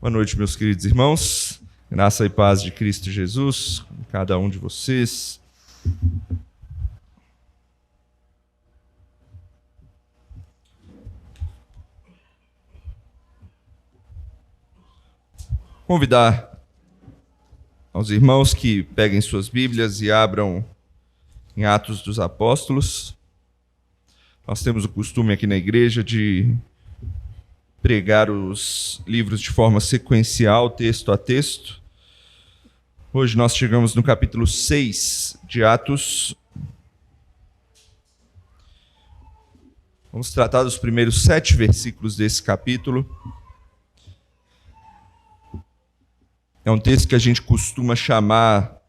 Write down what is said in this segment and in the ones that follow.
Boa noite, meus queridos irmãos. Graça e paz de Cristo Jesus com cada um de vocês. Convidar aos irmãos que peguem suas Bíblias e abram em Atos dos Apóstolos. Nós temos o costume aqui na igreja de pregar os livros de forma sequencial, texto a texto. Hoje nós chegamos no capítulo 6 de Atos. Vamos tratar dos primeiros 7 versículos desse capítulo. É um texto que a gente costuma chamar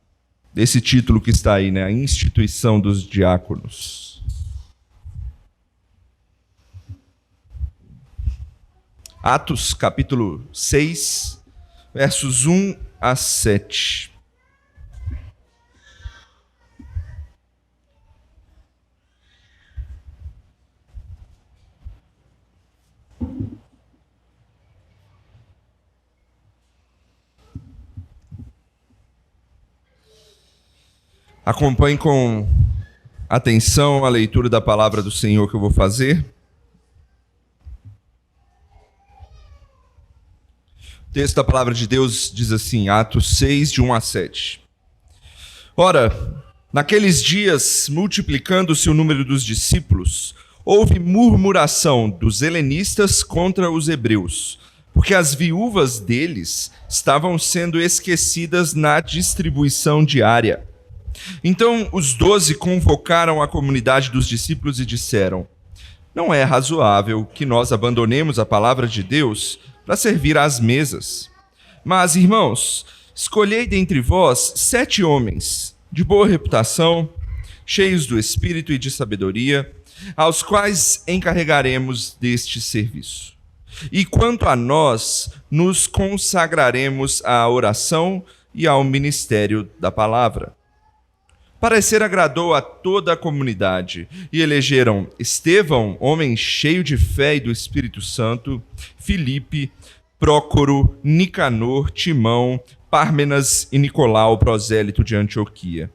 desse título que está aí, né? A instituição dos diáconos. Atos, capítulo 6, versos 1 a 7. Acompanhe com atenção a leitura da palavra do Senhor que eu vou fazer. O texto da palavra de Deus diz assim, Atos 6, de 1 a 7. Ora, naqueles dias, multiplicando-se o número dos discípulos, houve murmuração dos helenistas contra os hebreus, porque as viúvas deles estavam sendo esquecidas na distribuição diária. Então os 12 convocaram a comunidade dos discípulos e disseram: não é razoável que nós abandonemos a palavra de Deus para servir às mesas. Mas, irmãos, escolhei dentre vós 7 homens de boa reputação, cheios do Espírito e de sabedoria, aos quais encarregaremos deste serviço. E quanto a nós, nos consagraremos à oração e ao ministério da palavra. Parecer agradou a toda a comunidade, e elegeram Estevão, homem cheio de fé e do Espírito Santo, Filipe, Prócoro, Nicanor, Timão, Pármenas e Nicolau, prosélito de Antioquia.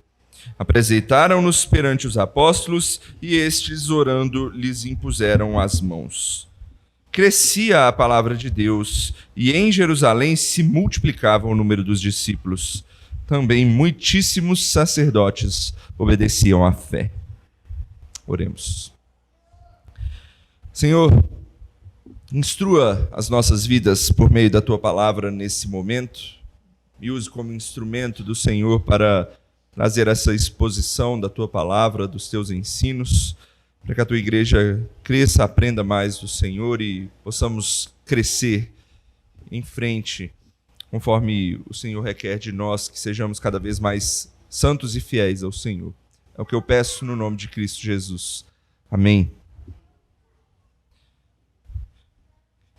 Apresentaram-nos perante os apóstolos, e estes, orando, lhes impuseram as mãos. Crescia a palavra de Deus, e em Jerusalém se multiplicava o número dos discípulos. Também muitíssimos sacerdotes obedeciam à fé. Oremos. Senhor, instrua as nossas vidas por meio da Tua palavra nesse momento. Me use como instrumento do Senhor para trazer essa exposição da Tua palavra, dos Teus ensinos, para que a Tua igreja cresça, aprenda mais do Senhor e possamos crescer em frente, conforme o Senhor requer de nós, que sejamos cada vez mais santos e fiéis ao Senhor. É o que eu peço no nome de Cristo Jesus. Amém.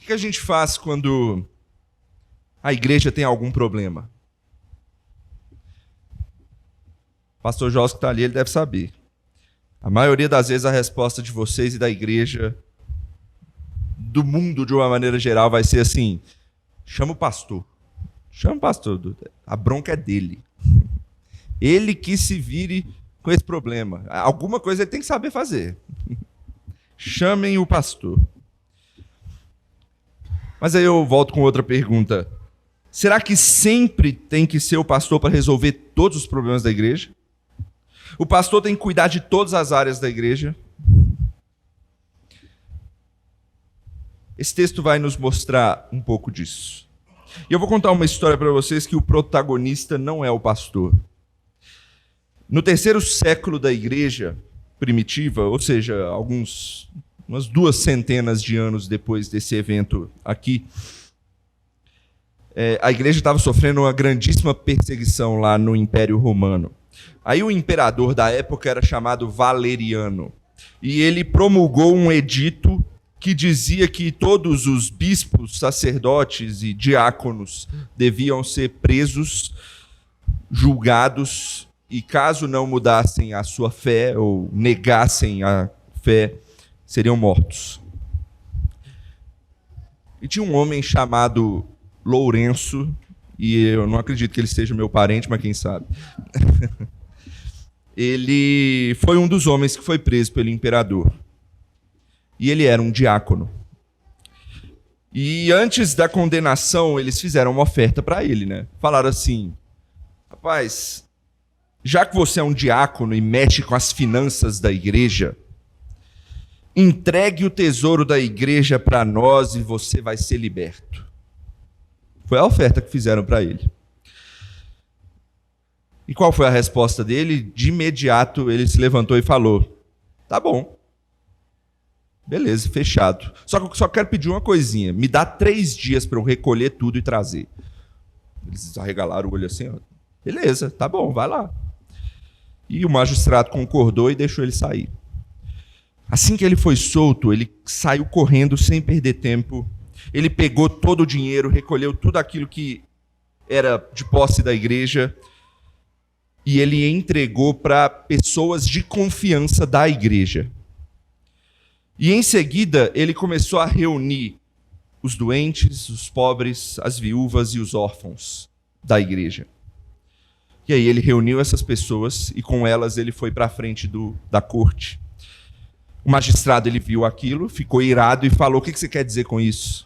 O que a gente faz quando a igreja tem algum problema? O pastor Jos que está ali, ele deve saber. A maioria das vezes a resposta de vocês e da igreja, do mundo de uma maneira geral, vai ser assim: chama o pastor. Chama o pastor, a bronca é dele. Ele que se vire com esse problema. Alguma coisa ele tem que saber fazer. Chamem o pastor. Mas aí eu volto com outra pergunta. Será que sempre tem que ser o pastor para resolver todos os problemas da igreja? O pastor tem que cuidar de todas as áreas da igreja? Esse texto vai nos mostrar um pouco disso. E eu vou contar uma história para vocês que o protagonista não é o pastor. No 3º século da igreja primitiva, ou seja, umas 200 de anos depois desse evento aqui, a igreja estava sofrendo uma grandíssima perseguição lá no Império Romano. Aí o imperador da época era chamado Valeriano, e ele promulgou um edito que dizia que todos os bispos, sacerdotes e diáconos deviam ser presos, julgados, e caso não mudassem a sua fé ou negassem a fé, seriam mortos. E tinha um homem chamado Lourenço, e eu não acredito que ele seja meu parente, mas quem sabe. Ele foi um dos homens que foi preso pelo imperador. E ele era um diácono. E antes da condenação, eles fizeram uma oferta para ele, né? Falaram assim: rapaz, já que você é um diácono e mexe com as finanças da igreja, entregue o tesouro da igreja para nós e você vai ser liberto. Foi a oferta que fizeram para ele. E qual foi a resposta dele? De imediato ele se levantou e falou: tá bom. Beleza, fechado. Só que eu só quero pedir uma coisinha. Me dá 3 dias para eu recolher tudo e trazer. Eles arregalaram o olho assim. Ó. Beleza, tá bom, vai lá. E o magistrado concordou e deixou ele sair. Assim que ele foi solto, ele saiu correndo sem perder tempo. Ele pegou todo o dinheiro, recolheu tudo aquilo que era de posse da igreja e ele entregou para pessoas de confiança da igreja. E em seguida, ele começou a reunir os doentes, os pobres, as viúvas e os órfãos da igreja. E aí ele reuniu essas pessoas e com elas ele foi para a frente da corte. O magistrado ele viu aquilo, ficou irado e falou: o que você quer dizer com isso?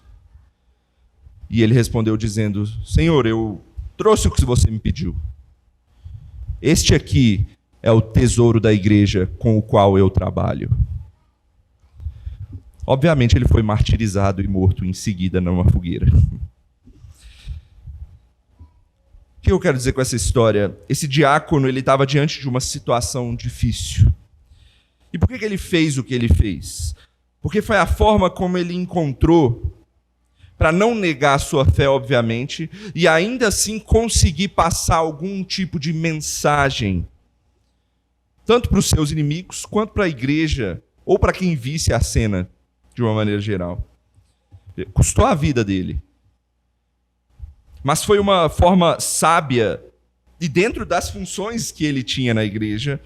E ele respondeu dizendo: Senhor, eu trouxe o que você me pediu. Este aqui é o tesouro da igreja com o qual eu trabalho. Obviamente ele foi martirizado e morto em seguida numa fogueira. O que eu quero dizer com essa história? Esse diácono ele estava diante de uma situação difícil. E por que ele fez o que ele fez? Porque foi a forma como ele encontrou para não negar a sua fé, obviamente, e ainda assim conseguir passar algum tipo de mensagem, tanto para os seus inimigos, quanto para a igreja, ou para quem visse a cena, de uma maneira geral. Custou a vida dele. Mas foi uma forma sábia, e dentro das funções que ele tinha na igreja,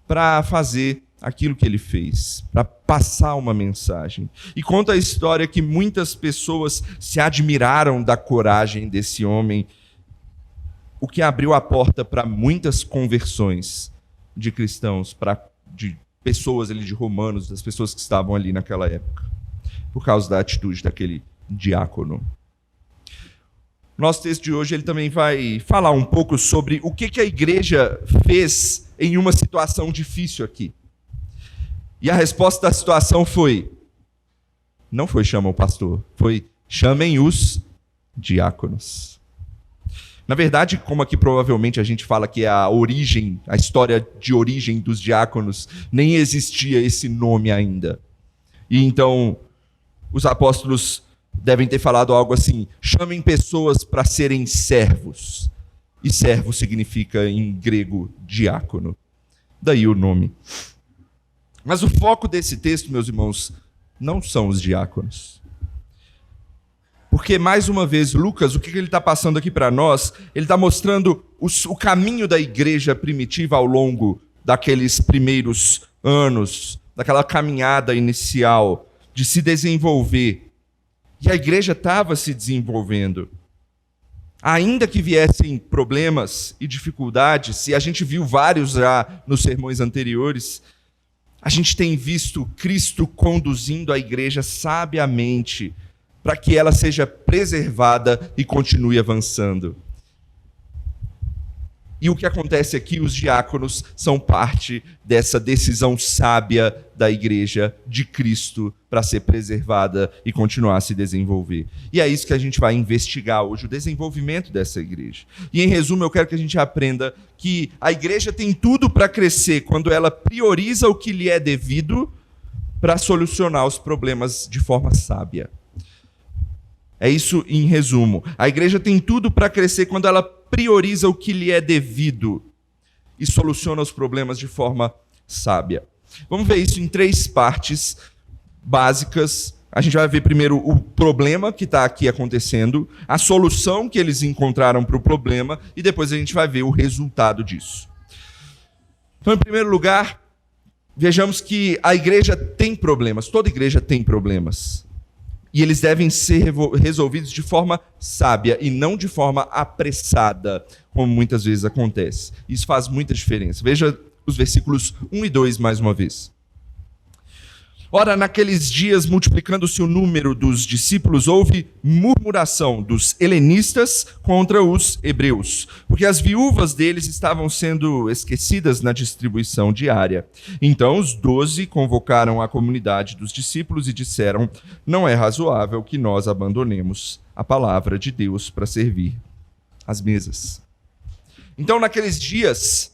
para fazer aquilo que ele fez, para passar uma mensagem. E conta a história que muitas pessoas se admiraram da coragem desse homem, o que abriu a porta para muitas conversões de cristãos, de pessoas ali, de romanos, das pessoas que estavam ali naquela época, por causa da atitude daquele diácono. Nosso texto de hoje ele também vai falar um pouco sobre o que a igreja fez em uma situação difícil aqui. E a resposta da situação não foi chama o pastor, foi chamem os diáconos. Na verdade, como aqui provavelmente a gente fala que é a história de origem dos diáconos, nem existia esse nome ainda. E então, os apóstolos devem ter falado algo assim: chamem pessoas para serem servos. E servo significa, em grego, diácono. Daí o nome. Mas o foco desse texto, meus irmãos, não são os diáconos. Porque, mais uma vez, Lucas, o que ele está passando aqui para nós? Ele está mostrando o caminho da igreja primitiva ao longo daqueles primeiros anos, daquela caminhada inicial de se desenvolver. E a igreja estava se desenvolvendo. Ainda que viessem problemas e dificuldades, e a gente viu vários já nos sermões anteriores, a gente tem visto Cristo conduzindo a igreja sabiamente para que ela seja preservada e continue avançando. E o que acontece aqui, os diáconos são parte dessa decisão sábia da igreja de Cristo para ser preservada e continuar a se desenvolver. E é isso que a gente vai investigar hoje, o desenvolvimento dessa igreja. E em resumo, eu quero que a gente aprenda que a igreja tem tudo para crescer quando ela prioriza o que lhe é devido para solucionar os problemas de forma sábia. É isso em resumo. A igreja tem tudo para crescer quando ela prioriza o que lhe é devido e soluciona os problemas de forma sábia. Vamos ver isso em 3 partes básicas. A gente vai ver primeiro o problema que está aqui acontecendo, a solução que eles encontraram para o problema e depois a gente vai ver o resultado disso. Então, em primeiro lugar, vejamos que a igreja tem problemas. Toda igreja tem problemas. E eles devem ser resolvidos de forma sábia e não de forma apressada, como muitas vezes acontece. Isso faz muita diferença. Veja os versículos 1 e 2 mais uma vez. Ora, naqueles dias, multiplicando-se o número dos discípulos, houve murmuração dos helenistas contra os hebreus, porque as viúvas deles estavam sendo esquecidas na distribuição diária. Então os 12 convocaram a comunidade dos discípulos e disseram: não é razoável que nós abandonemos a palavra de Deus para servir às mesas. Então, naqueles dias,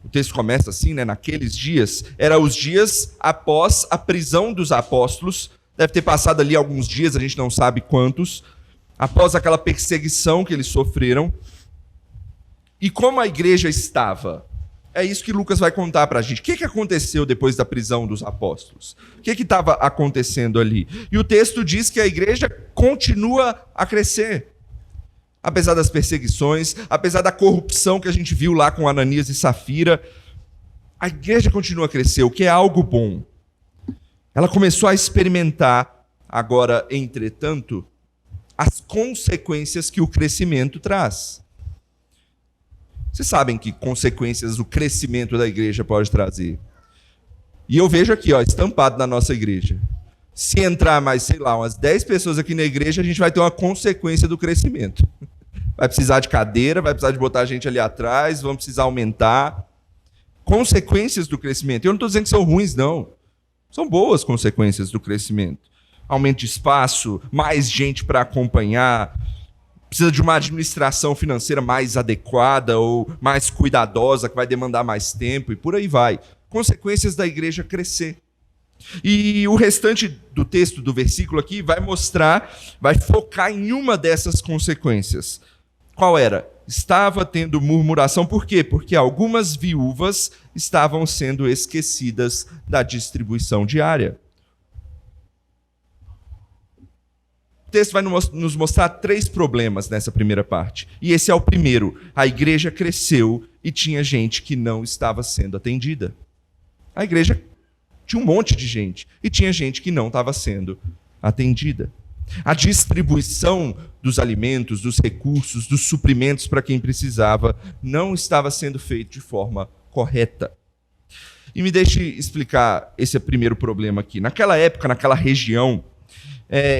o texto começa assim, né? Naqueles dias, eram os dias após a prisão dos apóstolos. Deve ter passado ali alguns dias, a gente não sabe quantos, após aquela perseguição que eles sofreram. E como a igreja estava? É isso que Lucas vai contar para a gente. O que aconteceu depois da prisão dos apóstolos? O que estava acontecendo ali? E o texto diz que a igreja continua a crescer. Apesar das perseguições, apesar da corrupção que a gente viu lá com Ananias e Safira, a igreja continua a crescer, o que é algo bom. Ela começou a experimentar, agora, entretanto, as consequências que o crescimento traz. Vocês sabem que consequências o crescimento da igreja pode trazer. E eu vejo aqui, ó, estampado na nossa igreja. Se entrar mais, sei lá, umas 10 pessoas aqui na igreja, a gente vai ter uma consequência do crescimento. Vai precisar de cadeira, vai precisar de botar a gente ali atrás, vamos precisar aumentar. Consequências do crescimento. Eu não estou dizendo que são ruins, não. São boas consequências do crescimento. Aumento de espaço, mais gente para acompanhar, precisa de uma administração financeira mais adequada ou mais cuidadosa, que vai demandar mais tempo, e por aí vai. Consequências da igreja crescer. E o restante do texto, do versículo aqui, vai mostrar, vai focar em uma dessas consequências. Qual era? Estava tendo murmuração. Por quê? Porque algumas viúvas estavam sendo esquecidas da distribuição diária. O texto vai nos mostrar 3 problemas nessa primeira parte. E esse é o primeiro. A igreja cresceu e tinha gente que não estava sendo atendida. A igreja tinha um monte de gente e tinha gente que não estava sendo atendida. A distribuição dos alimentos, dos recursos, dos suprimentos para quem precisava não estava sendo feita de forma correta. E me deixe explicar esse primeiro problema aqui. Naquela época, naquela região,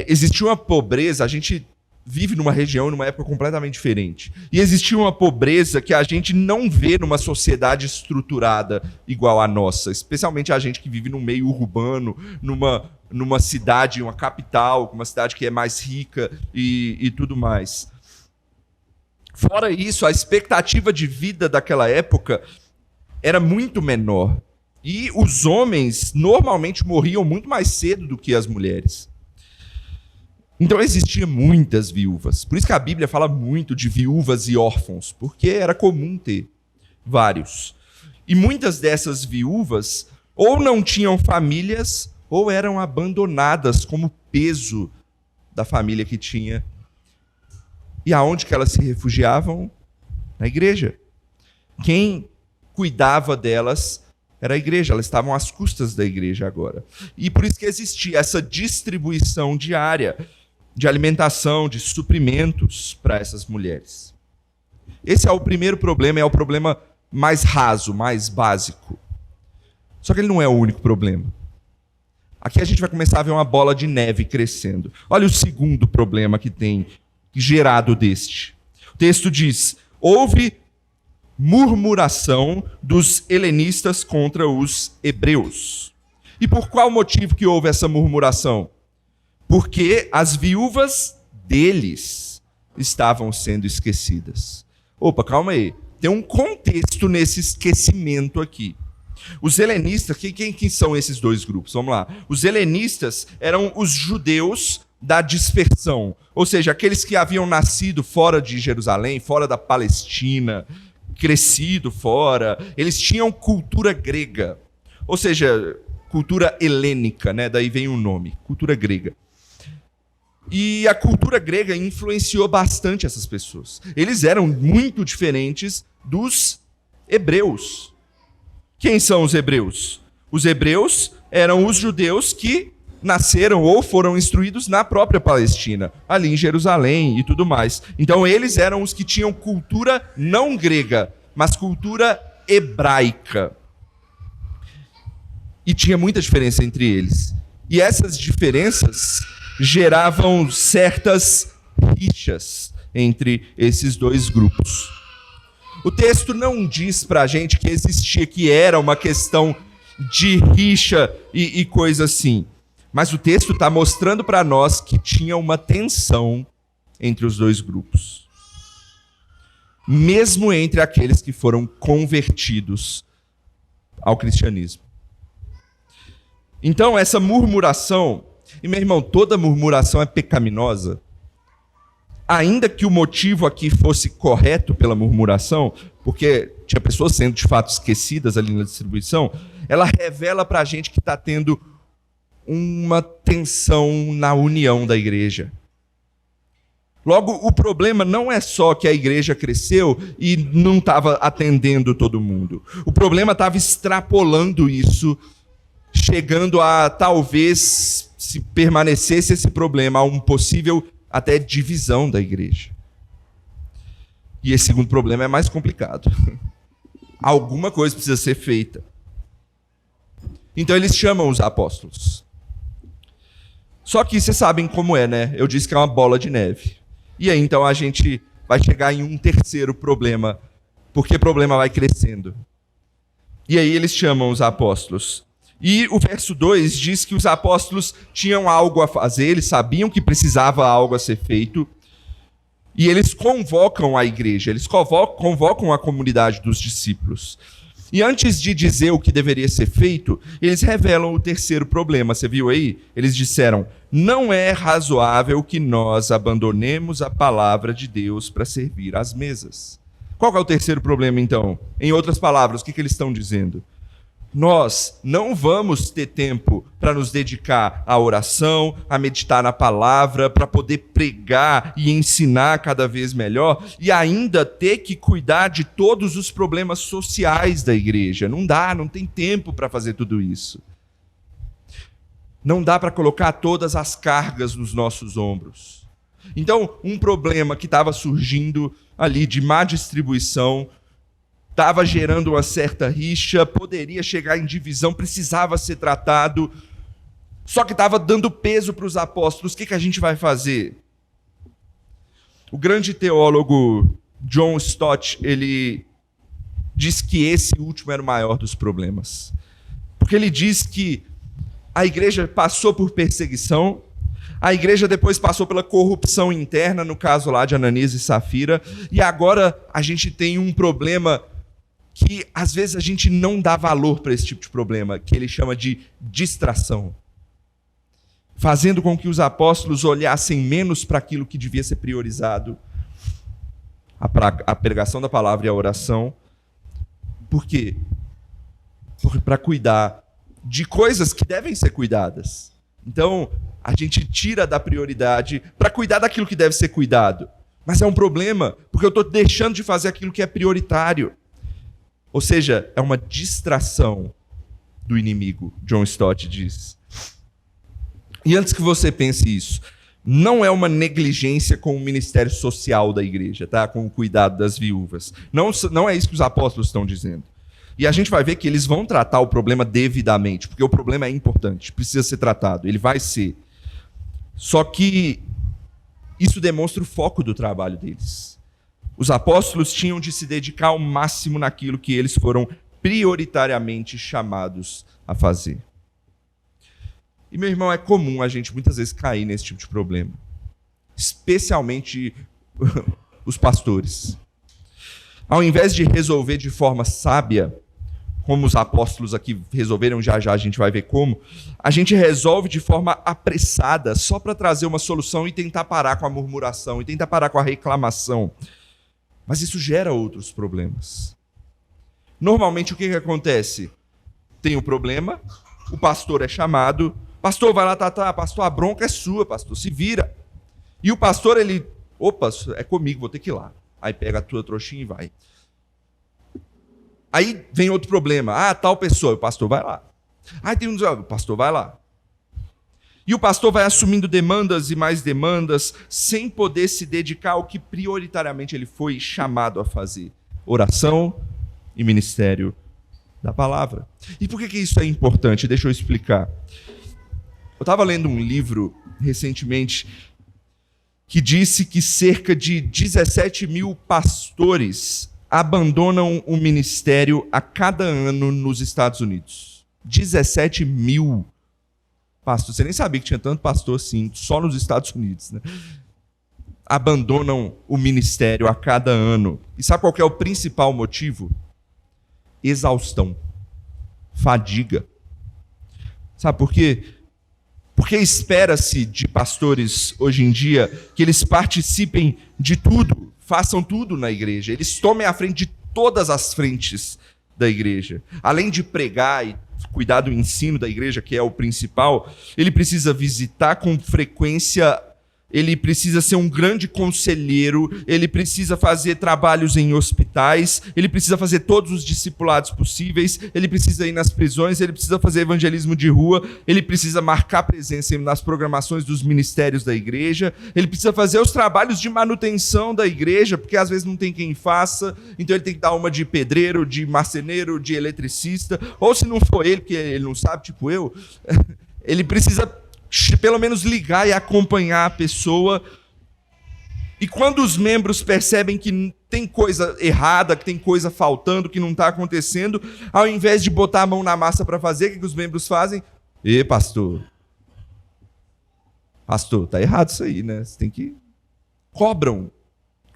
existia uma pobreza. A gente vive numa região, numa época completamente diferente. E existia uma pobreza que a gente não vê numa sociedade estruturada igual a nossa, especialmente a gente que vive num meio urbano, numa cidade, uma capital, uma cidade que é mais rica e tudo mais. Fora isso, a expectativa de vida daquela época era muito menor. E os homens normalmente morriam muito mais cedo do que as mulheres. Então existiam muitas viúvas. Por isso que a Bíblia fala muito de viúvas e órfãos, porque era comum ter vários. E muitas dessas viúvas ou não tinham famílias ou eram abandonadas como peso da família que tinha. E aonde que elas se refugiavam? Na igreja. Quem cuidava delas era a igreja, elas estavam às custas da igreja agora. E por isso que existia essa distribuição diária de alimentação, de suprimentos para essas mulheres. Esse é o primeiro problema, é o problema mais raso, mais básico. Só que ele não é o único problema. Aqui a gente vai começar a ver uma bola de neve crescendo. Olha o segundo problema que tem gerado deste. O texto diz: houve murmuração dos helenistas contra os hebreus. E por qual motivo que houve essa murmuração? Porque as viúvas deles estavam sendo esquecidas. Opa, calma aí. Tem um contexto nesse esquecimento aqui. Os helenistas, quem são esses dois grupos? Vamos lá. Os helenistas eram os judeus da dispersão. Ou seja, aqueles que haviam nascido fora de Jerusalém, fora da Palestina, crescido fora. Eles tinham cultura grega. Ou seja, cultura helênica, né? Daí vem o nome, cultura grega. E a cultura grega influenciou bastante essas pessoas. Eles eram muito diferentes dos hebreus. Quem são os hebreus? Os hebreus eram os judeus que nasceram ou foram instruídos na própria Palestina, ali em Jerusalém e tudo mais. Então eles eram os que tinham cultura não grega, mas cultura hebraica. E tinha muita diferença entre eles. E essas diferenças geravam certas rixas entre esses dois grupos. O texto não diz pra gente que existia, que era uma questão de rixa e coisa assim. Mas o texto está mostrando para nós que tinha uma tensão entre os dois grupos. Mesmo entre aqueles que foram convertidos ao cristianismo. Então, essa murmuração, e meu irmão, toda murmuração é pecaminosa. Ainda que o motivo aqui fosse correto pela murmuração, porque tinha pessoas sendo de fato esquecidas ali na distribuição, ela revela para a gente que está tendo uma tensão na união da igreja. Logo, o problema não é só que a igreja cresceu e não estava atendendo todo mundo. O problema estava extrapolando isso, chegando a talvez, se permanecesse esse problema, a um possível até divisão da igreja. E esse segundo problema é mais complicado. Alguma coisa precisa ser feita. Então eles chamam os apóstolos. Só que vocês sabem como é, né? Eu disse que é uma bola de neve. E aí então a gente vai chegar em um terceiro problema, porque o problema vai crescendo. E aí eles chamam os apóstolos. E o verso 2 diz que os apóstolos tinham algo a fazer, eles sabiam que precisava algo a ser feito, e eles convocam a igreja, eles convocam a comunidade dos discípulos. E antes de dizer o que deveria ser feito, eles revelam o terceiro problema. Você viu aí? Eles disseram: não é razoável que nós abandonemos a palavra de Deus para servir às mesas. Qual é o terceiro problema, então? Em outras palavras, o que eles estão dizendo? Nós não vamos ter tempo para nos dedicar à oração, a meditar na palavra, para poder pregar e ensinar cada vez melhor, e ainda ter que cuidar de todos os problemas sociais da igreja. Não dá, não tem tempo para fazer tudo isso. Não dá para colocar todas as cargas nos nossos ombros. Então, um problema que estava surgindo ali de má distribuição, estava gerando uma certa rixa, poderia chegar em divisão, precisava ser tratado, só que estava dando peso para os apóstolos. O que a gente vai fazer? O grande teólogo John Stott, ele diz que esse último era o maior dos problemas. Porque ele diz que a igreja passou por perseguição, a igreja depois passou pela corrupção interna, no caso lá de Ananias e Safira, e agora a gente tem um problema que às vezes a gente não dá valor para esse tipo de problema, que ele chama de distração. Fazendo com que os apóstolos olhassem menos para aquilo que devia ser priorizado, a pregação da palavra e a oração. Por quê? Para cuidar de coisas que devem ser cuidadas. Então, a gente tira da prioridade para cuidar daquilo que deve ser cuidado. Mas é um problema, porque eu estou deixando de fazer aquilo que é prioritário. Ou seja, é uma distração do inimigo, John Stott diz. E antes que você pense isso, não é uma negligência com o ministério social da igreja, tá? Com o cuidado das viúvas. Não é isso que os apóstolos estão dizendo. E a gente vai ver que eles vão tratar o problema devidamente, porque o problema é importante, precisa ser tratado, ele vai ser. Só que isso demonstra o foco do trabalho deles. Os apóstolos tinham de se dedicar ao máximo naquilo que eles foram prioritariamente chamados a fazer. E, meu irmão, é comum a gente muitas vezes cair nesse tipo de problema. Especialmente os pastores. Ao invés de resolver de forma sábia, como os apóstolos aqui resolveram, já a gente vai ver como, a gente resolve de forma apressada, só para trazer uma solução e tentar parar com a murmuração, e tentar parar com a reclamação. Mas isso gera outros problemas. Normalmente o que acontece? Tem o problema, o pastor é chamado, pastor, vai lá, pastor, a bronca é sua, pastor, se vira. E o pastor, ele, opa, é comigo, vou ter que ir lá. Aí pega a tua trouxinha e vai. Aí vem outro problema, tal pessoa, o pastor vai lá. Aí tem um desafio, o pastor vai lá. E o pastor vai assumindo demandas e mais demandas, sem poder se dedicar ao que prioritariamente ele foi chamado a fazer: oração e ministério da palavra. E por que isso é importante? Deixa eu explicar. Eu estava lendo um livro recentemente que disse que cerca de 17 mil pastores abandonam o ministério a cada ano nos Estados Unidos. 17 mil pastores. Você nem sabia que tinha tanto pastor assim, só nos Estados Unidos, né? Abandonam o ministério a cada ano. E sabe qual que é o principal motivo? Exaustão. Fadiga. Sabe por quê? Porque espera-se de pastores hoje em dia que eles participem de tudo, façam tudo na igreja, eles tomem a frente de todas as frentes da igreja. Além de pregar e cuidar do ensino da igreja, que é o principal, ele precisa visitar com frequência, ele precisa ser um grande conselheiro, ele precisa fazer trabalhos em hospitais, ele precisa fazer todos os discipulados possíveis, ele precisa ir nas prisões, ele precisa fazer evangelismo de rua, ele precisa marcar presença nas programações dos ministérios da igreja, ele precisa fazer os trabalhos de manutenção da igreja, porque às vezes não tem quem faça, então ele tem que dar uma de pedreiro, de marceneiro, de eletricista, ou se não for ele, porque ele não sabe, tipo eu, ele precisa pelo menos ligar e acompanhar a pessoa. E quando os membros percebem que tem coisa errada, que tem coisa faltando, que não está acontecendo, ao invés de botar a mão na massa para fazer, o que os membros fazem? Pastor, tá errado isso aí, né? Você tem que... Cobram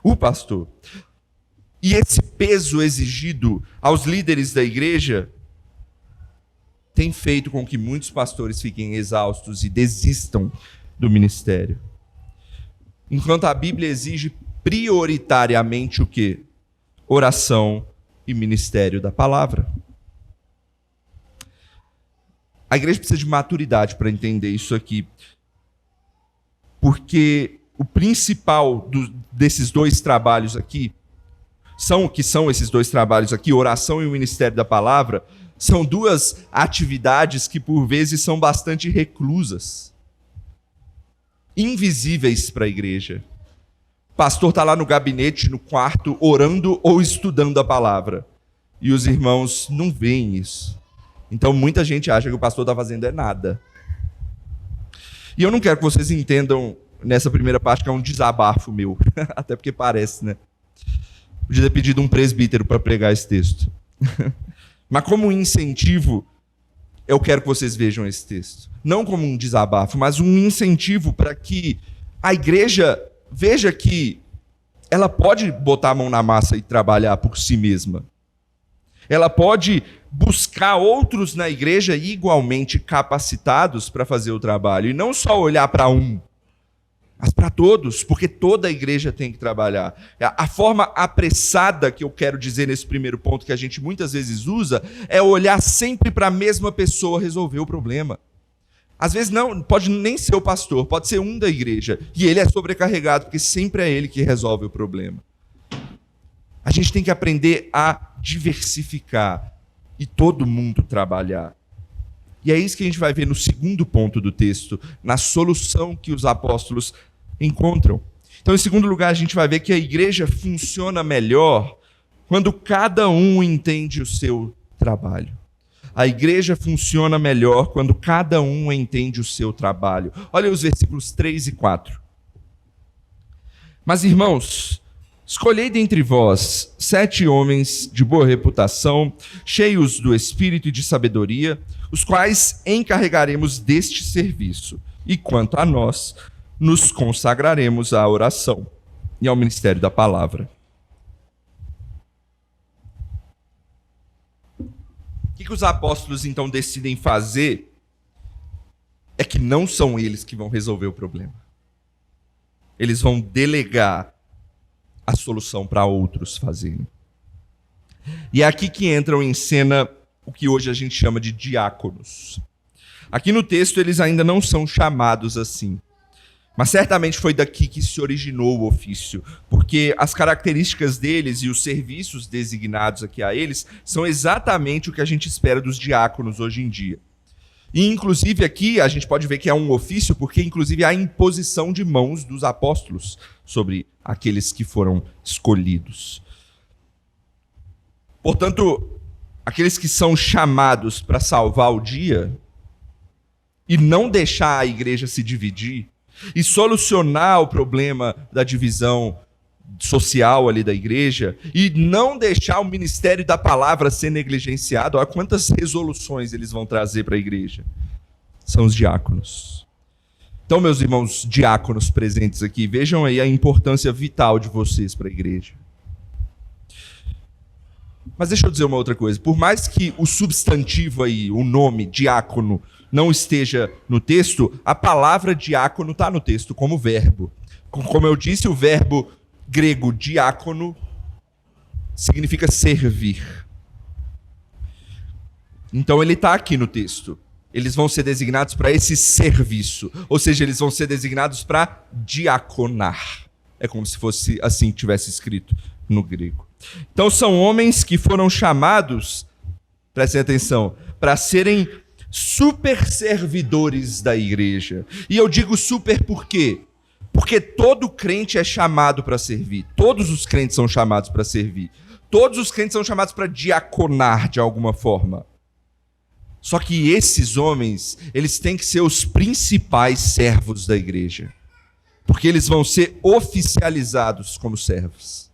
o pastor. E esse peso exigido aos líderes da igreja tem feito com que muitos pastores fiquem exaustos e desistam do ministério. Enquanto a Bíblia exige prioritariamente o quê? Oração e ministério da palavra. A igreja precisa de maturidade para entender isso aqui. Porque o principal desses dois trabalhos aqui, são esses dois trabalhos aqui, oração e o ministério da palavra, são duas atividades que, por vezes, são bastante reclusas, invisíveis para a igreja. O pastor está lá no gabinete, no quarto, orando ou estudando a palavra. E os irmãos não veem isso. Então, muita gente acha que o pastor está fazendo nada. E eu não quero que vocês entendam, nessa primeira parte, que é um desabafo meu. Até porque parece, né? Podia ter pedido um presbítero para pregar esse texto. Mas como um incentivo, eu quero que vocês vejam esse texto. Não como um desabafo, mas um incentivo para que a igreja veja que ela pode botar a mão na massa e trabalhar por si mesma. Ela pode buscar outros na igreja igualmente capacitados para fazer o trabalho. E não só olhar para um, mas para todos, porque toda a igreja tem que trabalhar. A forma apressada que eu quero dizer nesse primeiro ponto, que a gente muitas vezes usa, é olhar sempre para a mesma pessoa resolver o problema. Às vezes não, pode nem ser o pastor, pode ser um da igreja, e ele é sobrecarregado, porque sempre é ele que resolve o problema. A gente tem que aprender a diversificar e todo mundo trabalhar. E é isso que a gente vai ver no segundo ponto do texto, na solução que os apóstolos encontram. Então, em segundo lugar, a gente vai ver que a igreja funciona melhor quando cada um entende o seu trabalho. A igreja funciona melhor quando cada um entende o seu trabalho. Olha os versículos 3 e 4. Mas, irmãos, escolhei dentre vós 7 homens de boa reputação, cheios do espírito e de sabedoria, os quais encarregaremos deste serviço. E quanto a nós, nos consagraremos à oração e ao ministério da palavra. O que os apóstolos então decidem fazer é que não são eles que vão resolver o problema. Eles vão delegar a solução para outros fazerem. E é aqui que entram em cena o que hoje a gente chama de diáconos. Aqui no texto eles ainda não são chamados assim, mas certamente foi daqui que se originou o ofício, porque as características deles e os serviços designados aqui a eles são exatamente o que a gente espera dos diáconos hoje em dia. E, inclusive, aqui a gente pode ver que é um ofício, porque, inclusive, há imposição de mãos dos apóstolos sobre aqueles que foram escolhidos. Portanto, aqueles que são chamados para salvar o dia e não deixar a igreja se dividir e solucionar o problema da divisão social ali da igreja e não deixar o ministério da palavra ser negligenciado. Olha quantas resoluções eles vão trazer para a igreja. São os diáconos. Então, meus irmãos diáconos presentes aqui, vejam aí a importância vital de vocês para a igreja. Mas deixa eu dizer uma outra coisa. Por mais que o substantivo aí, o nome diácono, não esteja no texto, a palavra diácono está no texto como verbo. Como eu disse, o verbo grego diácono significa servir. Então ele está aqui no texto. Eles vão ser designados para esse serviço. Ou seja, eles vão ser designados para diaconar. É como se fosse assim que tivesse escrito no grego. Então são homens que foram chamados, prestem atenção, para serem super servidores da igreja. E eu digo super por quê? Porque todo crente é chamado para servir. Todos os crentes são chamados para servir. Todos os crentes são chamados para diaconar de alguma forma. Só que esses homens, eles têm que ser os principais servos da igreja. Porque eles vão ser oficializados como servos.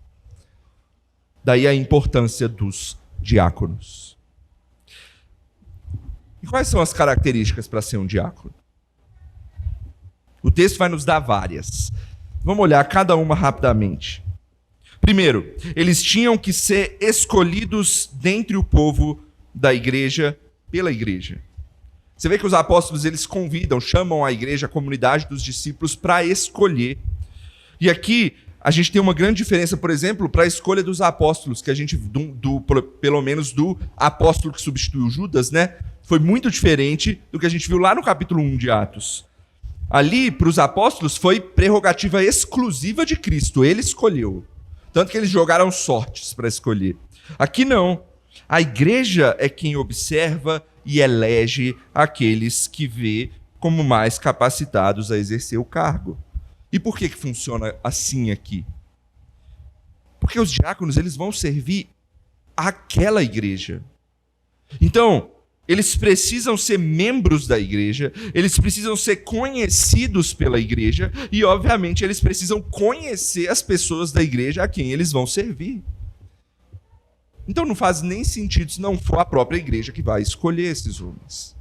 Daí a importância dos diáconos. E quais são as características para ser um diácono? O texto vai nos dar várias. Vamos olhar cada uma rapidamente. Primeiro, eles tinham que ser escolhidos dentre o povo da igreja, pela igreja. Você vê que os apóstolos, eles convidam, chamam a igreja, a comunidade dos discípulos para escolher. E aqui, a gente tem uma grande diferença, por exemplo, para a escolha dos apóstolos, que a gente, pelo menos do apóstolo que substituiu Judas, né? Foi muito diferente do que a gente viu lá no capítulo 1 de Atos. Ali, para os apóstolos, foi prerrogativa exclusiva de Cristo. Ele escolheu. Tanto que eles jogaram sortes para escolher. Aqui não. A igreja é quem observa e elege aqueles que vê como mais capacitados a exercer o cargo. E por que funciona assim aqui? Porque os diáconos, eles vão servir àquela igreja. Então, eles precisam ser membros da igreja, eles precisam ser conhecidos pela igreja e, obviamente, eles precisam conhecer as pessoas da igreja a quem eles vão servir. Então não faz nem sentido se não for a própria igreja que vai escolher esses homens.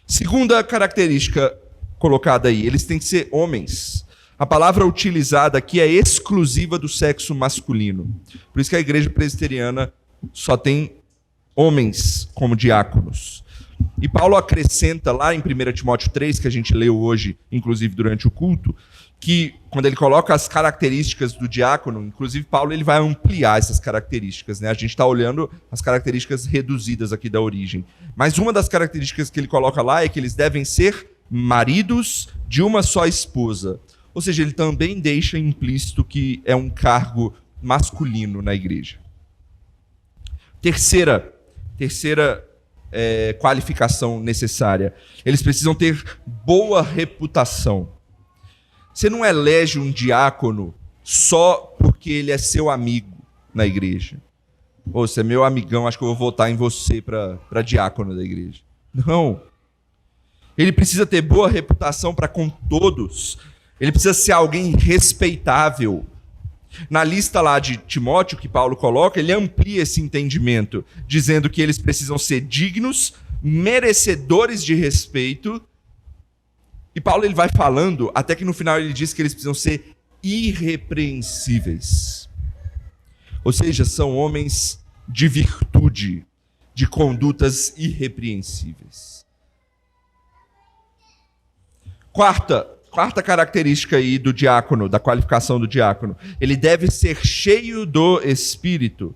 Segunda característica colocada aí, eles têm que ser homens. A palavra utilizada aqui é exclusiva do sexo masculino. Por isso que a igreja presbiteriana só tem homens como diáconos. E Paulo acrescenta lá em 1 Timóteo 3, que a gente leu hoje, inclusive durante o culto, que quando ele coloca as características do diácono, inclusive Paulo ele vai ampliar essas características, né? A gente está olhando as características reduzidas aqui da origem. Mas uma das características que ele coloca lá é que eles devem ser maridos de uma só esposa. Ou seja, ele também deixa implícito que é um cargo masculino na igreja. Terceira qualificação necessária. Eles precisam ter boa reputação. Você não elege um diácono só porque ele é seu amigo na igreja. Ou você é meu amigão, acho que eu vou votar em você para diácono da igreja. Não. Ele precisa ter boa reputação para com todos. Ele precisa ser alguém respeitável. Na lista lá de Timóteo que Paulo coloca, ele amplia esse entendimento, dizendo que eles precisam ser dignos, merecedores de respeito. E Paulo ele vai falando, até que no final ele diz que eles precisam ser irrepreensíveis. Ou seja, são homens de virtude, de condutas irrepreensíveis. Quarta característica aí do diácono, da qualificação do diácono. Ele deve ser cheio do Espírito.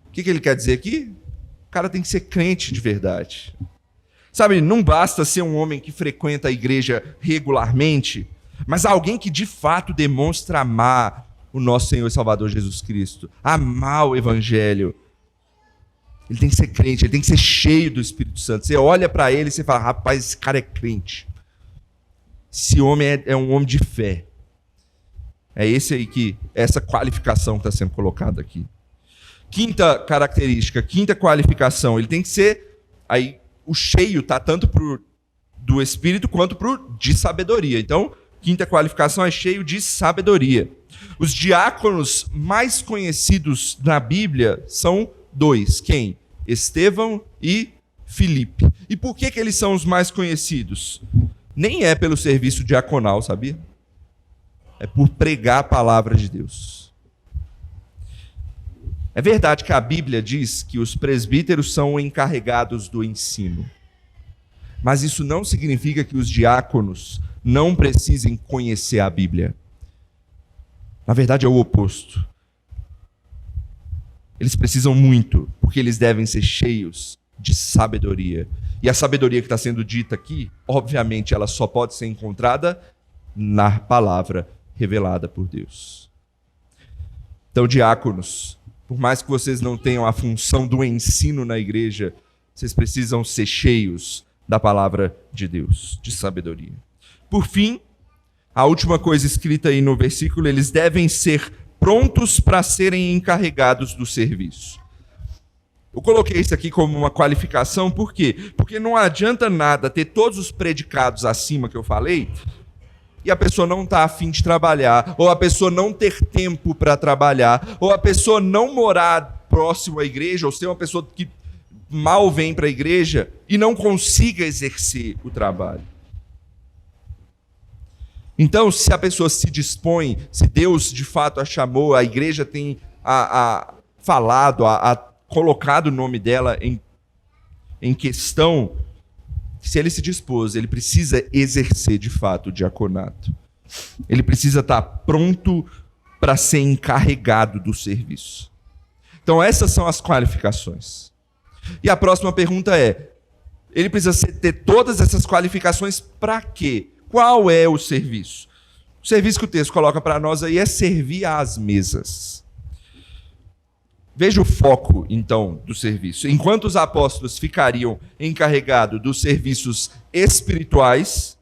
O que ele quer dizer aqui? O cara tem que ser crente de verdade. Sabe, não basta ser um homem que frequenta a igreja regularmente, mas alguém que de fato demonstra amar o nosso Senhor e Salvador Jesus Cristo, amar o Evangelho. Ele tem que ser crente, ele tem que ser cheio do Espírito Santo. Você olha para ele e você fala, rapaz, esse cara é crente. Esse homem é um homem de fé. É essa qualificação que está sendo colocada aqui. Quinta característica, quinta qualificação, ele tem que ser, aí o cheio está tanto do Espírito quanto de sabedoria. Então, quinta qualificação é cheio de sabedoria. Os diáconos mais conhecidos na Bíblia são dois. Quem? Estevão e Filipe. E por que eles são os mais conhecidos? Nem é pelo serviço diaconal, sabia? É por pregar a palavra de Deus. É verdade que a Bíblia diz que os presbíteros são encarregados do ensino. Mas isso não significa que os diáconos não precisem conhecer a Bíblia. Na verdade, é o oposto. Eles precisam muito, porque eles devem ser cheios de sabedoria. E a sabedoria que está sendo dita aqui, obviamente, ela só pode ser encontrada na palavra revelada por Deus. Então, diáconos, por mais que vocês não tenham a função do ensino na igreja, vocês precisam ser cheios da palavra de Deus, de sabedoria. Por fim, a última coisa escrita aí no versículo, eles devem ser prontos para serem encarregados do serviço. Eu coloquei isso aqui como uma qualificação, por quê? Porque não adianta nada ter todos os predicados acima que eu falei, e a pessoa não está a fim de trabalhar, ou a pessoa não ter tempo para trabalhar, ou a pessoa não morar próximo à igreja, ou ser uma pessoa que mal vem para a igreja e não consiga exercer o trabalho. Então, se a pessoa se dispõe, se Deus de fato a chamou, a igreja tem falado, colocado o nome dela em questão, se ele se dispôs, ele precisa exercer de fato o diaconato. Ele precisa estar pronto para ser encarregado do serviço. Então, essas são as qualificações. E a próxima pergunta é, ele precisa ter todas essas qualificações para quê? Qual é o serviço? O serviço que o texto coloca para nós aí é servir às mesas. Veja o foco, então, do serviço. Enquanto os apóstolos ficariam encarregados dos serviços espirituais,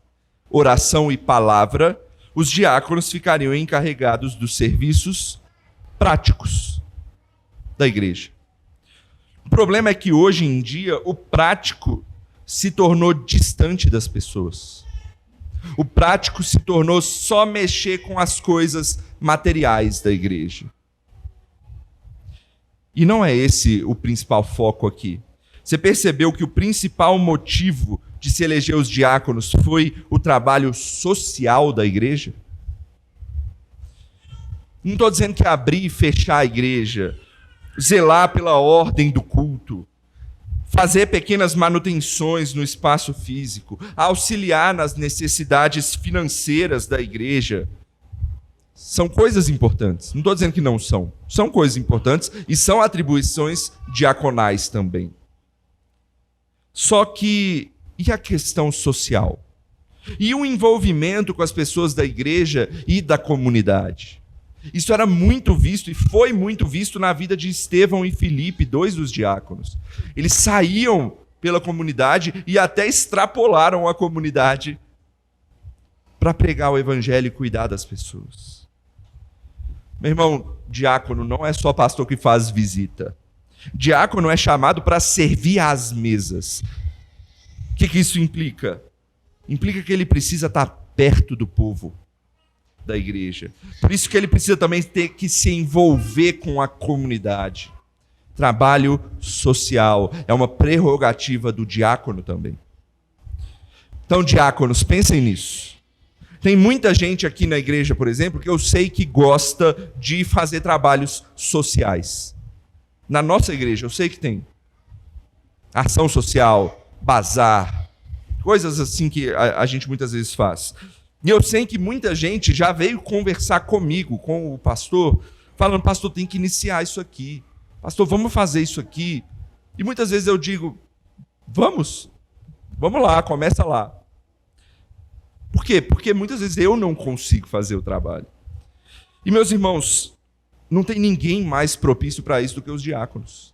oração e palavra, os diáconos ficariam encarregados dos serviços práticos da igreja. O problema é que hoje em dia o prático se tornou distante das pessoas. O prático se tornou só mexer com as coisas materiais da igreja. E não é esse o principal foco aqui. Você percebeu que o principal motivo de se eleger os diáconos foi o trabalho social da igreja? Não estou dizendo que abrir e fechar a igreja, zelar pela ordem do culto, fazer pequenas manutenções no espaço físico, auxiliar nas necessidades financeiras da igreja. São coisas importantes. Não estou dizendo que não são. São coisas importantes e são atribuições diaconais também. Só que, e a questão social? E o envolvimento com as pessoas da igreja e da comunidade? Isso era muito visto e foi muito visto na vida de Estevão e Filipe, dois dos diáconos. Eles saíam pela comunidade e até extrapolaram a comunidade para pregar o evangelho e cuidar das pessoas. Meu irmão, diácono não é só pastor que faz visita. Diácono é chamado para servir às mesas. O que isso implica? Implica que ele precisa estar perto do povo da igreja. Por isso que ele precisa também ter que se envolver com a comunidade. Trabalho social é uma prerrogativa do diácono também. Então, diáconos, pensem nisso. Tem muita gente aqui na igreja, por exemplo, que eu sei que gosta de fazer trabalhos sociais. Na nossa igreja, eu sei que tem. Ação social, bazar, coisas assim que a gente muitas vezes faz. E eu sei que muita gente já veio conversar comigo, com o pastor, falando, pastor, tem que iniciar isso aqui. Pastor, vamos fazer isso aqui. E muitas vezes eu digo, vamos lá, começa lá. Por quê? Porque muitas vezes eu não consigo fazer o trabalho. E meus irmãos, não tem ninguém mais propício para isso do que os diáconos.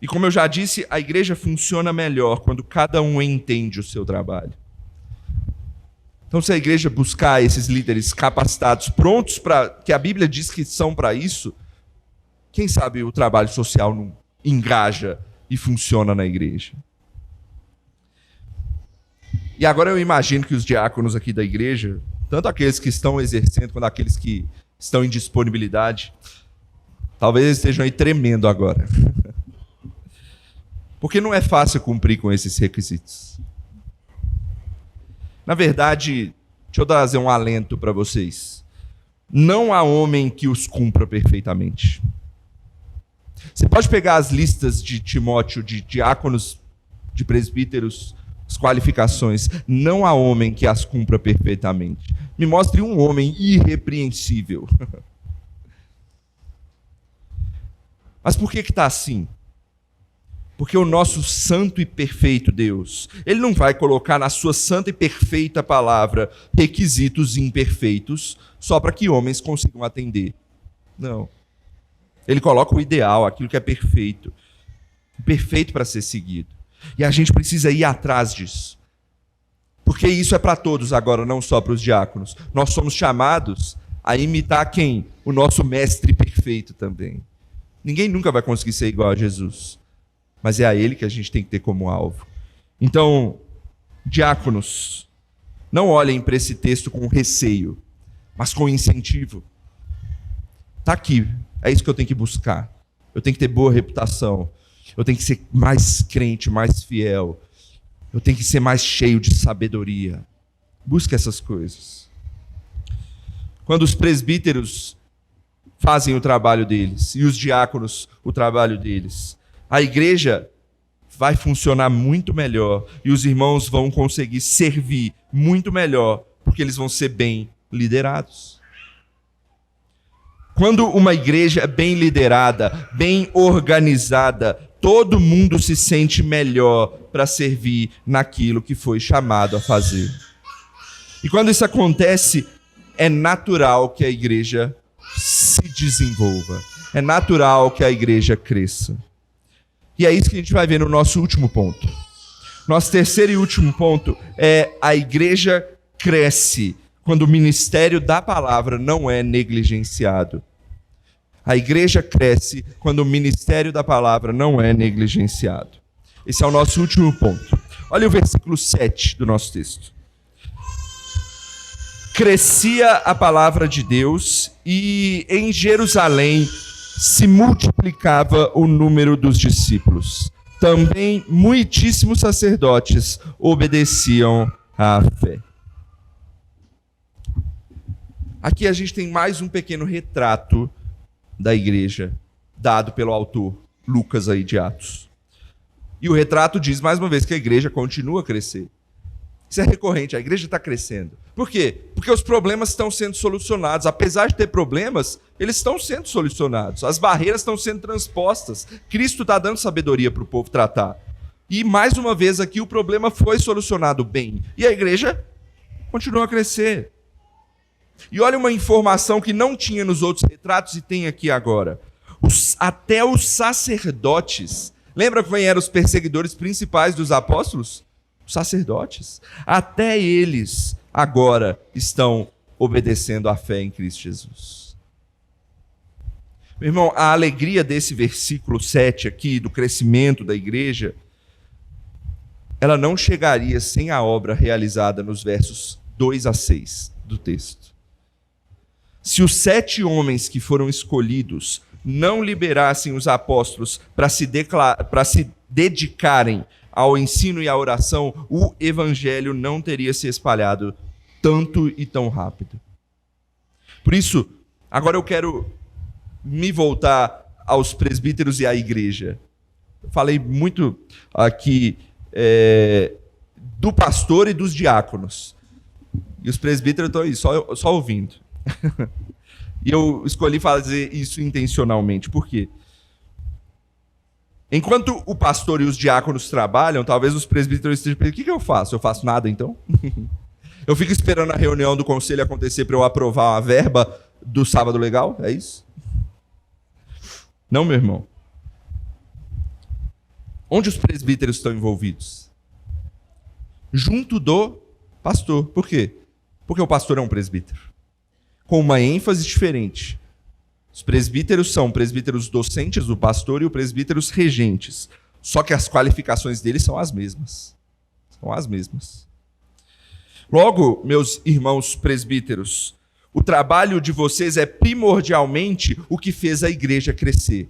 E como eu já disse, a igreja funciona melhor quando cada um entende o seu trabalho. Então, se a igreja buscar esses líderes capacitados, prontos para, que a Bíblia diz que são para isso, quem sabe o trabalho social não engaja e funciona na igreja. E agora eu imagino que os diáconos aqui da igreja, tanto aqueles que estão exercendo quanto aqueles que estão em disponibilidade, talvez eles estejam aí tremendo agora. Porque não é fácil cumprir com esses requisitos. Na verdade, deixa eu trazer um alento para vocês. Não há homem que os cumpra perfeitamente. Você pode pegar as listas de Timóteo, de diáconos, de presbíteros, as qualificações. Não há homem que as cumpra perfeitamente. Me mostre um homem irrepreensível. Mas por que está assim? Porque o nosso santo e perfeito Deus, Ele não vai colocar na sua santa e perfeita palavra requisitos imperfeitos só para que homens consigam atender. Não. Ele coloca o ideal, aquilo que é perfeito. Perfeito para ser seguido. E a gente precisa ir atrás disso. Porque isso é para todos agora, não só para os diáconos. Nós somos chamados a imitar quem? O nosso mestre perfeito também. Ninguém nunca vai conseguir ser igual a Jesus. Mas é a ele que a gente tem que ter como alvo. Então, diáconos, não olhem para esse texto com receio, mas com incentivo. Está aqui, é isso que eu tenho que buscar. Eu tenho que ter boa reputação. Eu tenho que ser mais crente, mais fiel. Eu tenho que ser mais cheio de sabedoria. Busque essas coisas. Quando os presbíteros fazem o trabalho deles e os diáconos o trabalho deles, a igreja vai funcionar muito melhor e os irmãos vão conseguir servir muito melhor, porque eles vão ser bem liderados. Quando uma igreja é bem liderada, bem organizada, todo mundo se sente melhor para servir naquilo que foi chamado a fazer. E quando isso acontece, é natural que a igreja se desenvolva. É natural que a igreja cresça. E é isso que a gente vai ver no nosso último ponto. Nosso terceiro e último ponto é a igreja cresce quando o ministério da palavra não é negligenciado. A igreja cresce quando o ministério da palavra não é negligenciado. Esse é o nosso último ponto. Olha o versículo 7 do nosso texto. Crescia a palavra de Deus e em Jerusalém se multiplicava o número dos discípulos. Também muitíssimos sacerdotes obedeciam à fé. Aqui a gente tem mais um pequeno retrato da igreja, dado pelo autor Lucas aí de Atos. E o retrato diz, mais uma vez, que a igreja continua a crescer. Isso é recorrente, a igreja está crescendo. Por quê? Porque os problemas estão sendo solucionados. Apesar de ter problemas, eles estão sendo solucionados. As barreiras estão sendo transpostas. Cristo está dando sabedoria para o povo tratar. E, mais uma vez, aqui o problema foi solucionado bem. E a igreja continua a crescer. E olha uma informação que não tinha nos outros retratos e tem aqui agora. Até os sacerdotes. Lembra quem eram os perseguidores principais dos apóstolos? Os sacerdotes. Até eles agora estão obedecendo à fé em Cristo Jesus. Meu irmão, a alegria desse versículo 7 aqui, do crescimento da igreja, ela não chegaria sem a obra realizada nos versos 2 a 6 do texto. Se os 7 homens que foram escolhidos não liberassem os apóstolos para se dedicarem ao ensino e à oração, o evangelho não teria se espalhado tanto e tão rápido. Por isso, agora eu quero me voltar aos presbíteros e à igreja. Eu falei muito aqui do pastor e dos diáconos. E os presbíteros estão aí, só ouvindo. E eu escolhi fazer isso intencionalmente. Por quê? Enquanto o pastor e os diáconos trabalham, talvez os presbíteros estejam pensando, o que eu faço? Eu faço nada, então? Eu fico esperando a reunião do conselho acontecer para eu aprovar a verba do sábado legal? É isso? Não, meu irmão. Onde os presbíteros estão envolvidos? Junto do pastor. Por quê? Porque o pastor é um presbítero, com uma ênfase diferente. Os presbíteros são presbíteros docentes do pastor e os presbíteros regentes. Só que as qualificações deles são as mesmas. São as mesmas. Logo, meus irmãos presbíteros, o trabalho de vocês é primordialmente o que fez a igreja crescer.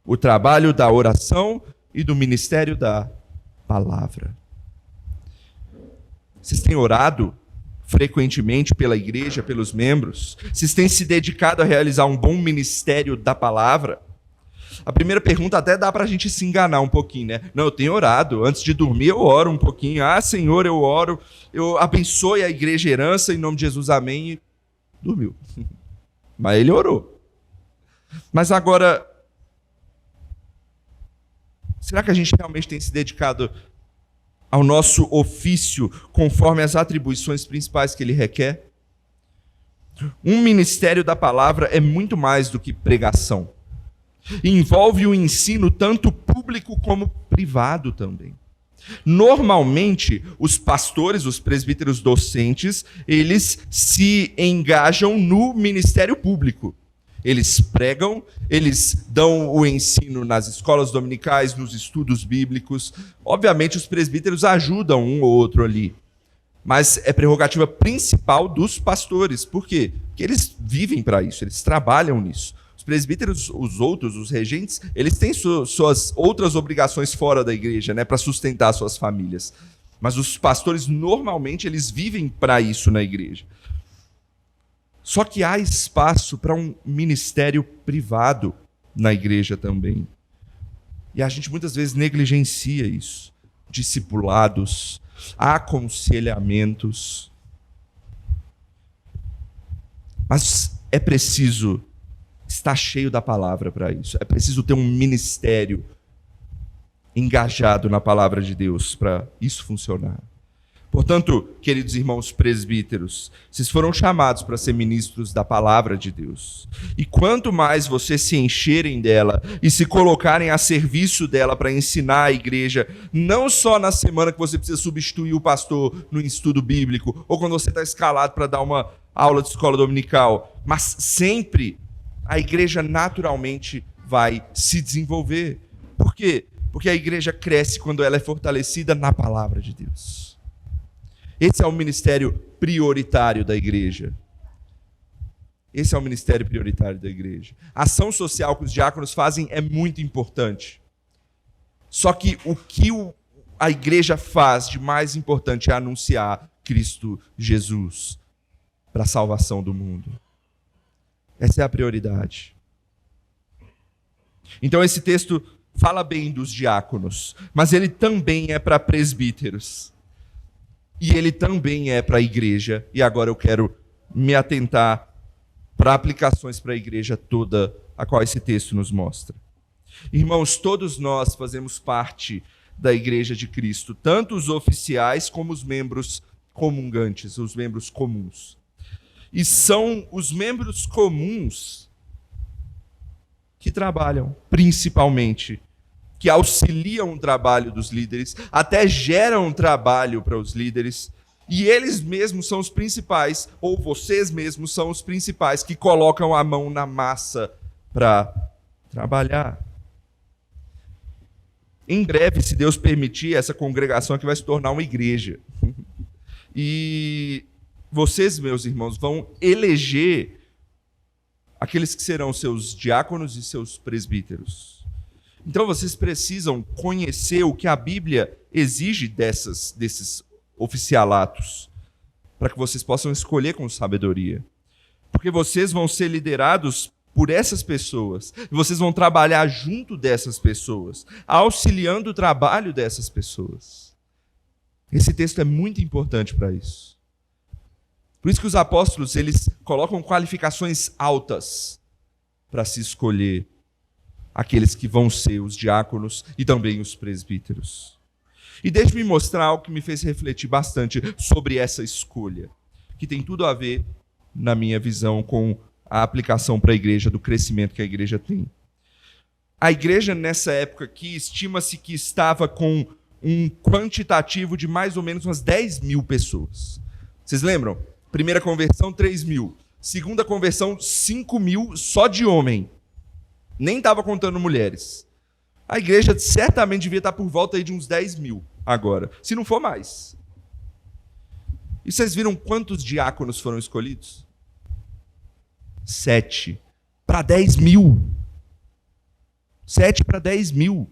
O trabalho da oração e do ministério da palavra. Vocês têm orado frequentemente pela igreja, pelos membros? Vocês têm se dedicado a realizar um bom ministério da palavra? A primeira pergunta até dá para a gente se enganar um pouquinho, né? Não, eu tenho orado. Antes de dormir eu oro um pouquinho. Ah, Senhor, eu oro. Eu abençoe a igreja herança em nome de Jesus, amém. E dormiu. Mas ele orou. Mas agora, será que a gente realmente tem se dedicado ao nosso ofício conforme as atribuições principais que ele requer? Um ministério da palavra é muito mais do que pregação. Envolve o ensino tanto público como privado também. Normalmente, os pastores, os presbíteros docentes, eles se engajam no ministério público. Eles pregam, eles dão o ensino nas escolas dominicais, nos estudos bíblicos. Obviamente, os presbíteros ajudam um ou outro ali. Mas é prerrogativa principal dos pastores. Por quê? Porque eles vivem para isso, eles trabalham nisso. Os presbíteros, os outros, os regentes, eles têm suas outras obrigações fora da igreja, né, para sustentar suas famílias. Mas os pastores, normalmente, eles vivem para isso na igreja. Só que há espaço para um ministério privado na igreja também. E a gente muitas vezes negligencia isso. Discipulados, aconselhamentos. Mas é preciso estar cheio da palavra para isso. É preciso ter um ministério engajado na palavra de Deus para isso funcionar. Portanto, queridos irmãos presbíteros, vocês foram chamados para ser ministros da palavra de Deus. E quanto mais vocês se encherem dela e se colocarem a serviço dela para ensinar a igreja, não só na semana que você precisa substituir o pastor no estudo bíblico, ou quando você está escalado para dar uma aula de escola dominical, mas sempre a igreja naturalmente vai se desenvolver. Por quê? Porque a igreja cresce quando ela é fortalecida na palavra de Deus. Esse é o ministério prioritário da igreja. Esse é o ministério prioritário da igreja. A ação social que os diáconos fazem é muito importante. Só que o que a igreja faz de mais importante é anunciar Cristo Jesus para a salvação do mundo. Essa é a prioridade. Então esse texto fala bem dos diáconos, mas ele também é para presbíteros. E ele também é para a igreja. E agora eu quero me atentar para aplicações para a igreja toda, a qual esse texto nos mostra. Irmãos, todos nós fazemos parte da igreja de Cristo, tanto os oficiais como os membros comungantes, os membros comuns. E são os membros comuns que trabalham, principalmente, que auxiliam o trabalho dos líderes, até geram trabalho para os líderes, e eles mesmos são os principais, ou vocês mesmos são os principais, que colocam a mão na massa para trabalhar. Em breve, se Deus permitir, essa congregação aqui vai se tornar uma igreja. E vocês, meus irmãos, vão eleger aqueles que serão seus diáconos e seus presbíteros. Então vocês precisam conhecer o que a Bíblia exige desses oficialatos, para que vocês possam escolher com sabedoria. Porque vocês vão ser liderados por essas pessoas, e vocês vão trabalhar junto dessas pessoas, auxiliando o trabalho dessas pessoas. Esse texto é muito importante para isso. Por isso que os apóstolos, eles colocam qualificações altas para se escolher aqueles que vão ser os diáconos e também os presbíteros. E deixe-me mostrar algo que me fez refletir bastante sobre essa escolha, que tem tudo a ver, na minha visão, com a aplicação para a igreja, do crescimento que a igreja tem. A igreja nessa época aqui, estima-se que estava com um quantitativo de mais ou menos umas 10 mil pessoas. Vocês lembram? Primeira conversão, 3 mil. Segunda conversão, 5 mil só de homem. Nem estava contando mulheres. A igreja certamente devia estar por volta aí de uns 10 mil agora, se não for mais. E vocês viram quantos diáconos foram escolhidos? 7 para 10 mil. 7 para 10 mil.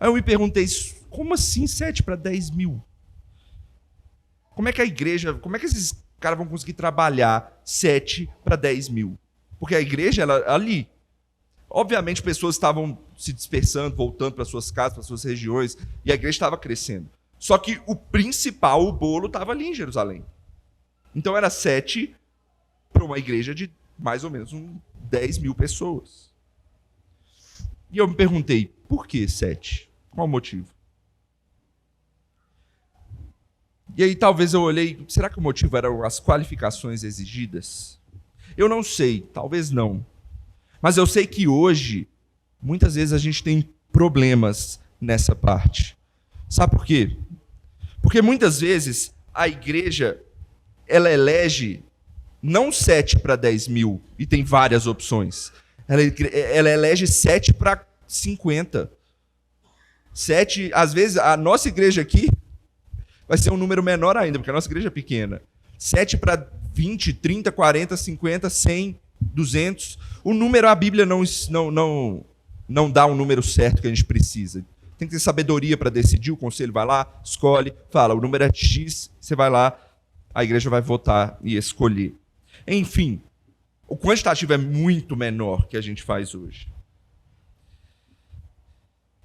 Aí eu me perguntei, como assim 7 para 10 mil? Como é que a igreja, como é que esses caras vão conseguir trabalhar 7 para 10 mil? Porque a igreja, ela ali. Obviamente, pessoas estavam se dispersando, voltando para suas casas, para suas regiões, e a igreja estava crescendo. Só que o principal, o bolo, estava ali em Jerusalém. Então era 7 para uma igreja de mais ou menos 10 mil pessoas. E eu me perguntei, por que 7? Qual o motivo? E aí talvez eu olhei, será que o motivo eram as qualificações exigidas? Eu não sei, talvez não. Mas eu sei que hoje, muitas vezes a gente tem problemas nessa parte. Sabe por quê? Porque muitas vezes a igreja, ela elege não 7 para 10 mil, e tem várias opções. Ela elege 7 para 50. 7, às vezes, a nossa igreja aqui vai ser um número menor ainda, porque a nossa igreja é pequena. 7 para 20, 30, 40, 50, 100, 200. O número, a Bíblia não dá um número certo que a gente precisa. Tem que ter sabedoria para decidir, o conselho vai lá, escolhe, fala, o número é X, você vai lá, a igreja vai votar e escolher. Enfim, o quantitativo é muito menor que a gente faz hoje.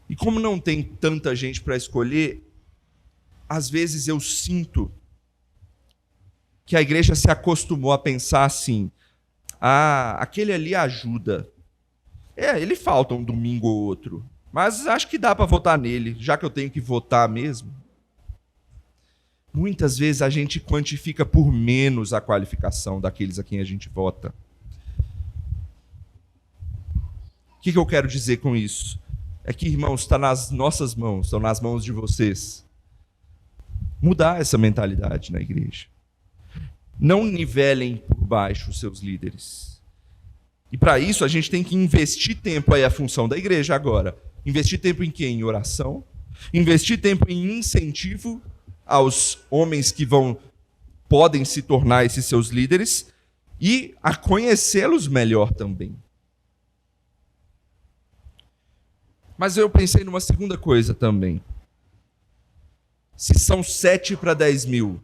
E como não tem tanta gente para escolher, às vezes eu sinto que a igreja se acostumou a pensar assim, aquele ali ajuda. Ele falta um domingo ou outro, mas acho que dá para votar nele, já que eu tenho que votar mesmo. Muitas vezes a gente quantifica por menos a qualificação daqueles a quem a gente vota. O que eu quero dizer com isso? É que, irmãos, está nas nossas mãos, estão nas mãos de vocês. Mudar essa mentalidade na igreja. Não nivelem por baixo os seus líderes. E para isso a gente tem que investir tempo, aí a função da igreja agora. Investir tempo em quê? Em oração. Investir tempo em incentivo aos homens que podem se tornar esses seus líderes e a conhecê-los melhor também. Mas eu pensei numa segunda coisa também. Se são 7 para 10 mil,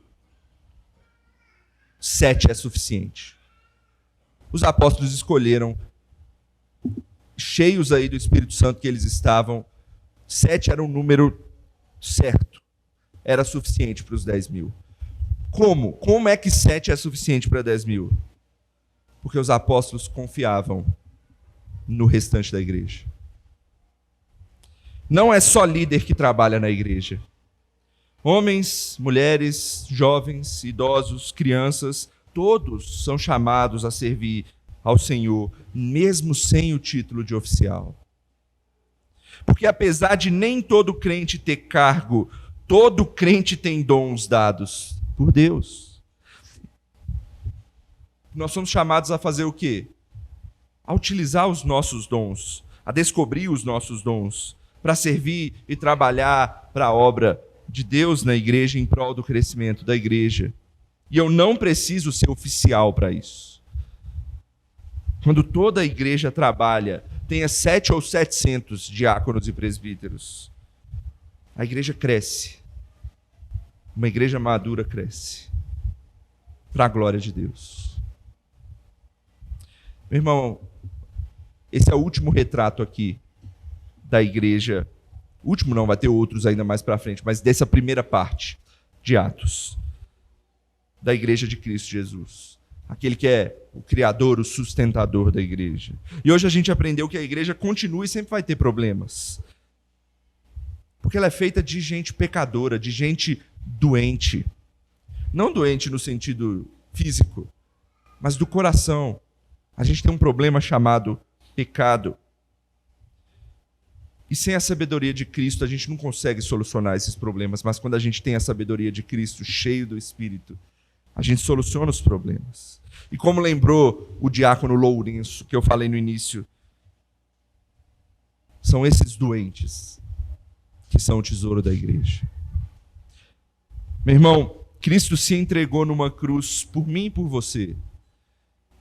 7 é suficiente. Os apóstolos escolheram, cheios aí do Espírito Santo que eles estavam, 7 era um número certo. Era suficiente para os 10 mil. Como? Como é que 7 é suficiente para 10 mil? Porque os apóstolos confiavam no restante da igreja. Não é só líder que trabalha na igreja. Homens, mulheres, jovens, idosos, crianças, todos são chamados a servir ao Senhor, mesmo sem o título de oficial. Porque apesar de nem todo crente ter cargo, todo crente tem dons dados por Deus. Nós somos chamados a fazer o quê? A utilizar os nossos dons, a descobrir os nossos dons, para servir e trabalhar para a obra de Deus na igreja, em prol do crescimento da igreja. E eu não preciso ser oficial para isso. Quando toda a igreja trabalha, tenha 7 ou 700 diáconos e presbíteros, a igreja cresce. Uma igreja madura cresce. Para a glória de Deus. Meu irmão, esse é o último retrato aqui da igreja. O último não, vai ter outros ainda mais para frente, mas dessa primeira parte de Atos. Da igreja de Cristo Jesus. Aquele que é o criador, o sustentador da igreja. E hoje a gente aprendeu que a igreja continua e sempre vai ter problemas. Porque ela é feita de gente pecadora, de gente doente. Não doente no sentido físico, mas do coração. A gente tem um problema chamado pecado. E sem a sabedoria de Cristo, a gente não consegue solucionar esses problemas, mas quando a gente tem a sabedoria de Cristo, cheio do Espírito, a gente soluciona os problemas. E como lembrou o diácono Lourenço, que eu falei no início, são esses doentes que são o tesouro da igreja. Meu irmão, Cristo se entregou numa cruz por mim e por você,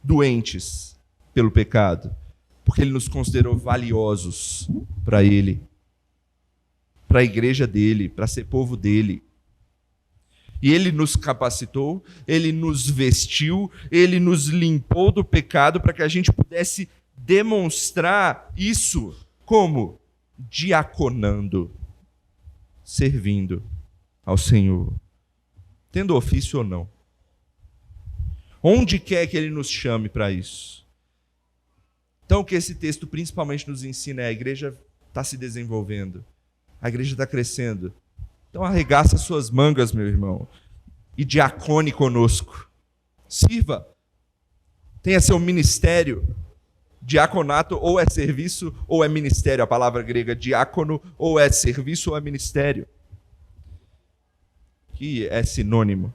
doentes pelo pecado, porque Ele nos considerou valiosos para Ele, para a igreja dEle, para ser povo dEle. E Ele nos capacitou, Ele nos vestiu, Ele nos limpou do pecado para que a gente pudesse demonstrar isso como? Diaconando, servindo ao Senhor, tendo ofício ou não. Onde quer que Ele nos chame para isso. Então, o que esse texto principalmente nos ensina é: a igreja está se desenvolvendo, a igreja está crescendo. Então, arregaça suas mangas, meu irmão, e diacone conosco. Sirva, tenha seu ministério. Diaconato ou é serviço ou é ministério. A palavra grega diácono ou é serviço ou é ministério, que é sinônimo.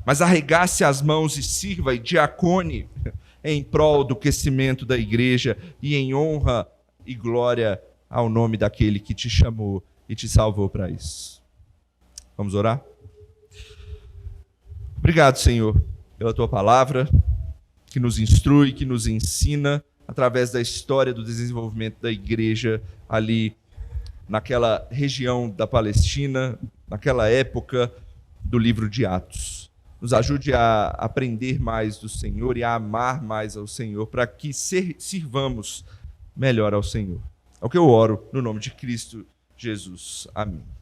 Mas arregace as mãos e sirva e diacone em prol do crescimento da igreja e em honra e glória ao nome daquele que te chamou e te salvou para isso. Vamos orar? Obrigado, Senhor, pela Tua palavra, que nos instrui, que nos ensina, através da história do desenvolvimento da igreja ali naquela região da Palestina, naquela época do livro de Atos. Nos ajude a aprender mais do Senhor e a amar mais ao Senhor, para que sirvamos melhor ao Senhor. É o que eu oro no nome de Cristo Jesus. Amém.